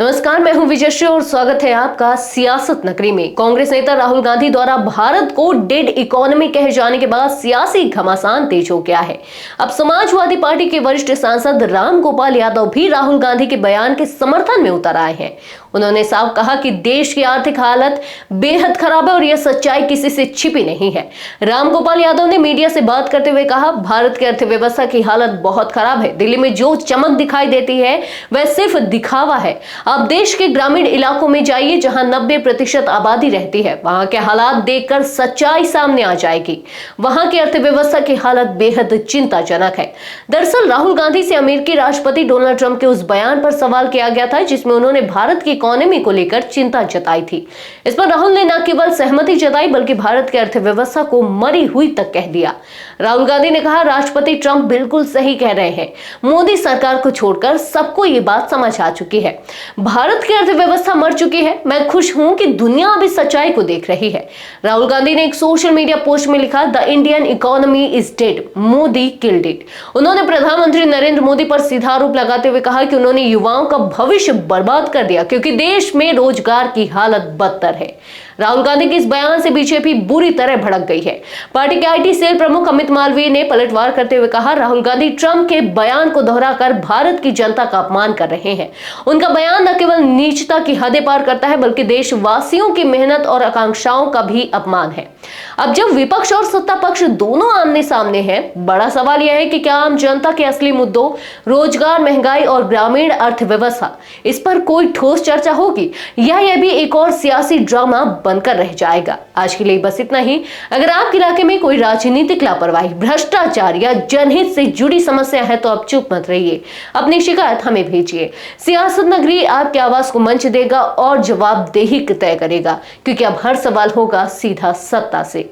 नमस्कार, मैं हूं विजयश्री और स्वागत है आपका सियासत नगरी में। कांग्रेस नेता राहुल गांधी द्वारा भारत को डेड इकोनॉमी कहे जाने के बाद सियासी घमासान तेज हो गया है। अब समाजवादी पार्टी के वरिष्ठ सांसद राम गोपाल यादव भी राहुल गांधी के बयान के समर्थन में उतर आए हैं। उन्होंने साफ कहा कि देश की आर्थिक हालत बेहद खराब है और यह सच्चाई किसी से छिपी नहीं है। राम गोपाल यादव ने मीडिया से बात करते हुए कहा, भारत की अर्थव्यवस्था की हालत बहुत खराब है। दिल्ली में जो चमक दिखाई देती है वह सिर्फ दिखावा है। आप देश के ग्रामीण इलाकों में जाइए जहां 90% आबादी रहती है, वहां के हालात देखकर सच्चाई सामने आ जाएगी। वहां की अर्थव्यवस्था की हालत बेहद चिंताजनक है। दरअसल राहुल गांधी से अमेरिकी राष्ट्रपति डोनाल्ड ट्रंप के उस बयान पर सवाल किया गया था जिसमें उन्होंने भारत की इकोनॉमी को लेकर चिंता जताई थी। इस पर राहुल ने न केवल सहमति जताई बल्कि भारत की अर्थव्यवस्था को मरी हुई तक कह दिया। राहुल गांधी ने कहा, राष्ट्रपति ट्रंप बिल्कुल सही कह रहे हैं। मोदी सरकार को छोड़कर सबको ये बात समझ आ चुकी है। भारत की अर्थव्यवस्था मर चुकी है। मैं खुश हूं कि दुनिया अब इस सच्चाई को देख रही है। राहुल गांधी ने एक सोशल मीडिया पोस्ट में लिखा, the Indian economy is dead, Modi killed it. उन्होंने प्रधानमंत्री नरेंद्र मोदी पर सीधा आरोप लगाते हुए कहा कि उन्होंने युवाओं का भविष्य बर्बाद कर दिया क्योंकि देश में रोजगार की हालत बदतर है। राहुल गांधी के इस बयान से बीजेपी बुरी तरह भड़क गई है। पार्टी के आईटी सेल प्रमुख अमित मालवीय ने पलटवार करते हुए कहा, राहुल गांधी ट्रंप के बयान को दोहराकर भारत की जनता का अपमान कर रहे हैं। उनका बयान न केवल नीचता की हदें पार करता है बल्कि देशवासियों की मेहनत और आकांक्षाओं का भी अपमान है। अब जब विपक्ष और सत्ता पक्ष दोनों आमने सामने हैं, बड़ा सवाल यह है कि क्या आम जनता के असली मुद्दों रोजगार, महंगाई और ग्रामीण अर्थव्यवस्था, इस पर कोई ठोस चर्चा होगी या यह भी एक और सियासी ड्रामा बनकर रह जाएगा। आज के लिए बस इतना ही। अगर आपके इलाके में कोई राजनीतिक लापरवाही, भ्रष्टाचार या जनहित से जुड़ी समस्या है तो आप चुप मत रहिए, अपनी शिकायत हमें भेजिए। सियासत नगरी आपकी आवाज को मंच देगा और जवाबदेही तय करेगा, क्योंकि अब हर सवाल होगा सीधा सत्ता से।